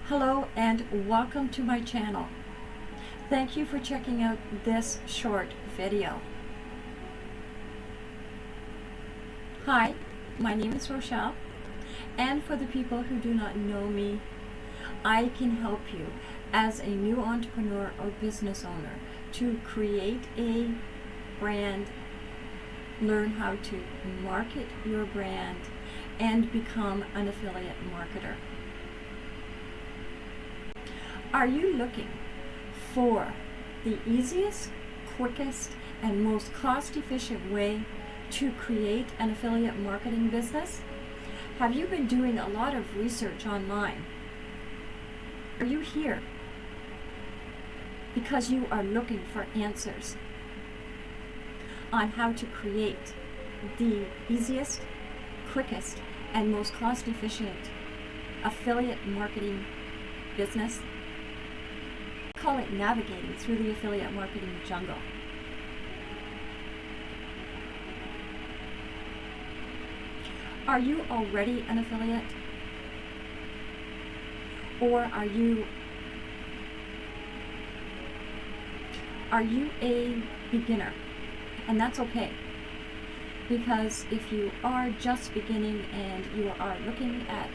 Hello and welcome to my channel. Thank you for checking out this short video. Hi, my name is Rochelle, and for the people who do not know me, I can help you as a new entrepreneur or business owner to create a brand, learn how to market your brand, and become an affiliate marketer. Are you looking for the easiest, quickest, and most cost-efficient way to create an affiliate marketing business? Have you been doing a lot of research online? Are you here because you are looking for answers on how to create the easiest, quickest, and most cost-efficient affiliate marketing business? Call it navigating through the affiliate marketing jungle. Are you already an affiliate? Or are you a beginner? And that's okay, because if you are just beginning and you are looking at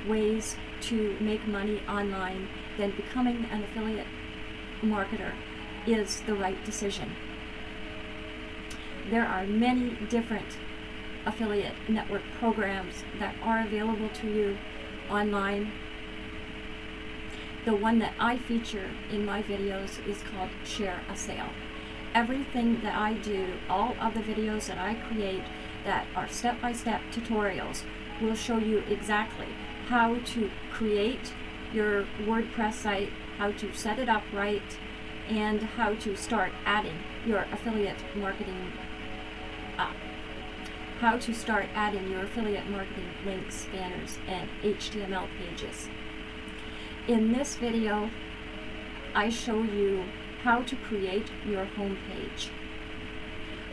ways to make money online, then becoming an affiliate marketer is the right decision. There are many different affiliate network programs that are available to you online. The one that I feature in my videos is called Share a Sale. Everything that I do, all of the videos that I create that are step-by-step tutorials, will show you exactly how to create your WordPress site, how to set it up right, and how to start adding your affiliate marketing links, banners, and HTML pages. In this video, I show you how to create your homepage,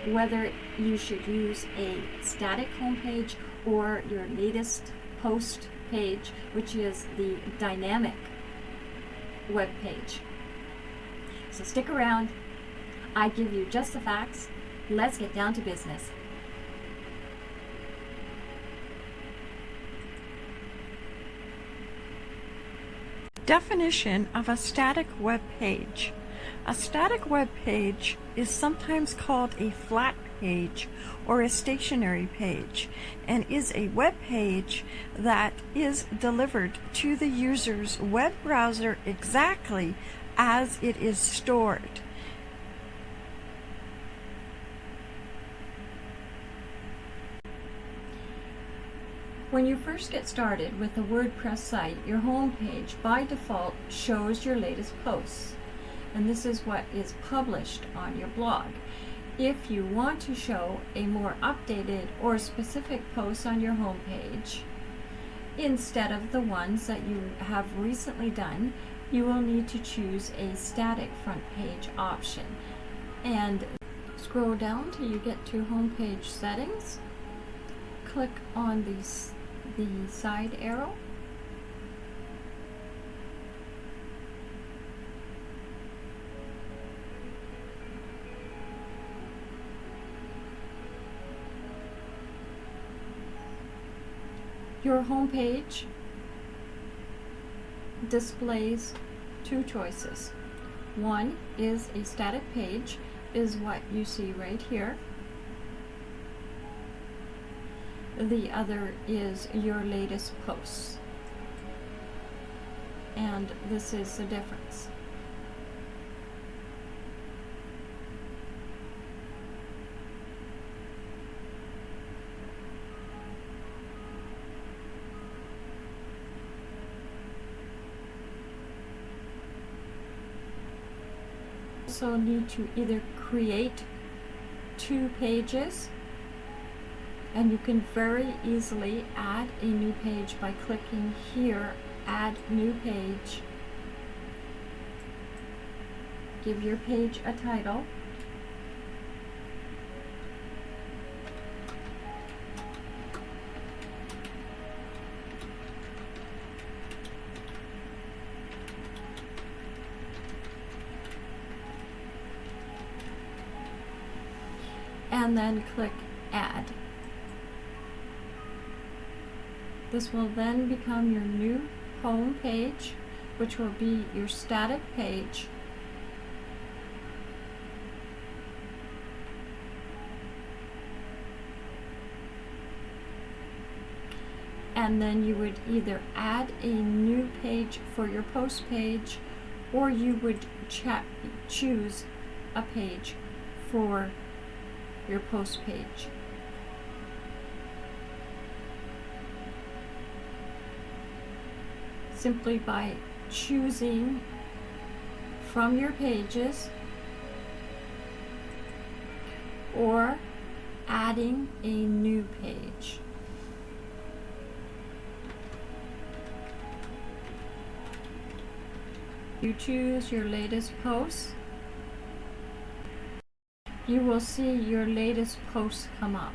whether you should use a static homepage or your latest post page, which is the dynamic web page. So stick around. I give you just the facts. Let's get down to business. Definition of a static web page. A static web page is sometimes called a flat page or a stationary page, and is a web page that is delivered to the user's web browser exactly as it is stored. When you first get started with a WordPress site, your home page by default shows your latest posts, and this is what is published on your blog. If you want to show a more updated or specific post on your home page, instead of the ones that you have recently done, you will need to choose a static front page option. And scroll down till you get to home page settings. Click on the side arrow. Your home page displays two choices. One is a static page, is what you see right here. The other is your latest posts, and this is the difference. Also need to either create two pages, and you can very easily add a new page by clicking here, Add New Page. Give your page a title. and then click Add. This will then become your new home page, which will be your static page. And then you would either add a new page for your post page, or you would choose a page for your post page. Simply by choosing from your pages or adding a new page. You choose your latest post, you will see your latest posts come up,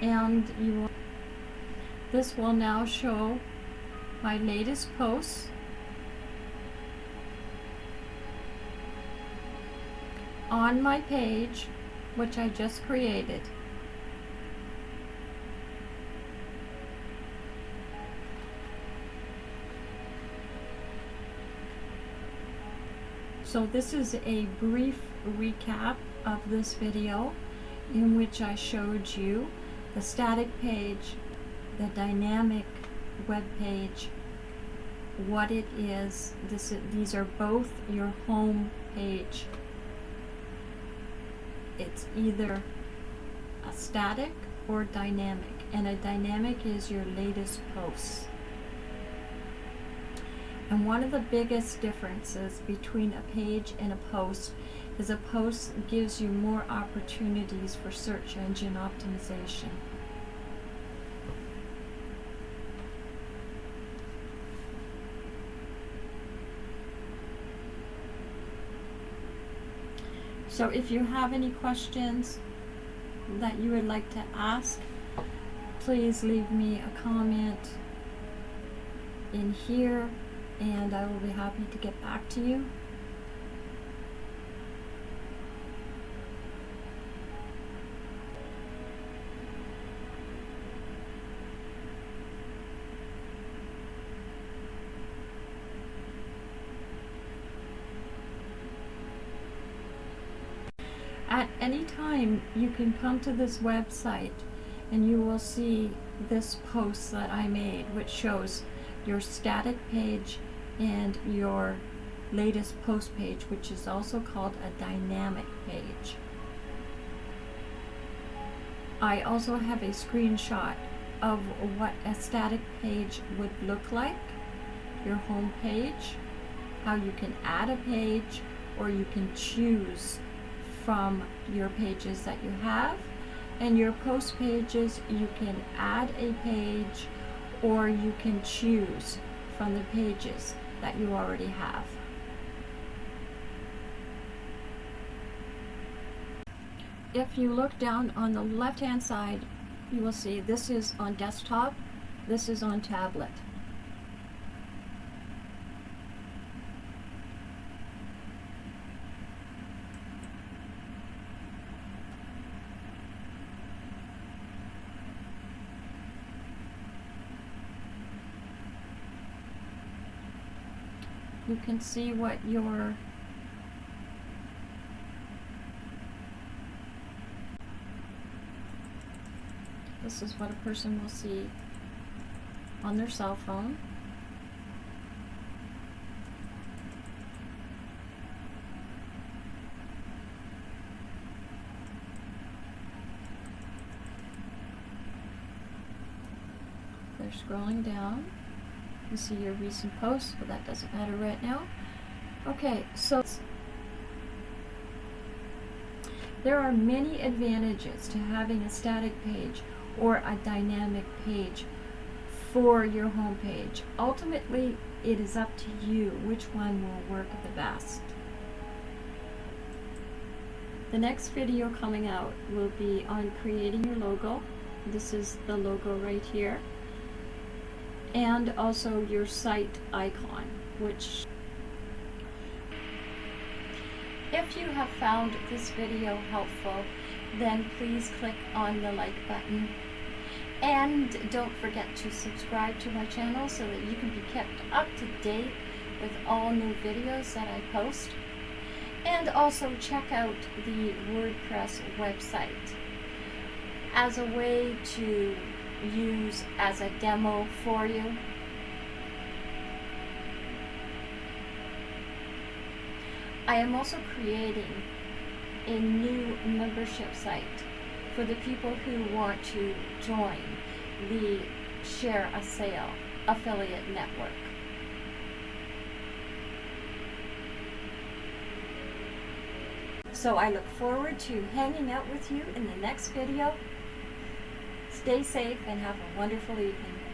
and this will now show my latest posts on my page, which I just created. So this is a brief recap of this video in which I showed you the static page, the dynamic web page, what it is. These are both your home page. It's either a static or dynamic, and a dynamic is your latest posts. And one of the biggest differences between a page and a post is a post gives you more opportunities for search engine optimization. So if you have any questions that you would like to ask, please leave me a comment in here, and I will be happy to get back to you. At any time, you can come to this website and you will see this post that I made, which shows your static page and your latest post page, which is also called a dynamic page. I also have a screenshot of what a static page would look like, your home page, how you can add a page, or you can choose from your pages that you have. And your post pages, you can add a page, or you can choose from the pages that you already have. If you look down on the left hand side, you will see this is on desktop, this is on tablet. You can see what your this is what a person will see on their cell phone. They're scrolling down. You see your recent posts, but that doesn't matter right now. Okay, so there are many advantages to having a static page or a dynamic page for your home page. Ultimately, it is up to you which one will work the best. The next video coming out will be on creating your logo. This is the logo right here. And also your site icon, which If you have found this video helpful, then please click on the like button. And don't forget to subscribe to my channel so that you can be kept up to date with all new videos that I post. And also check out the WordPress website as a way to use as a demo for you. I am also creating a new membership site for the people who want to join the Share a Sale affiliate network. So I look forward to hanging out with you in the next video. Stay safe and have a wonderful evening.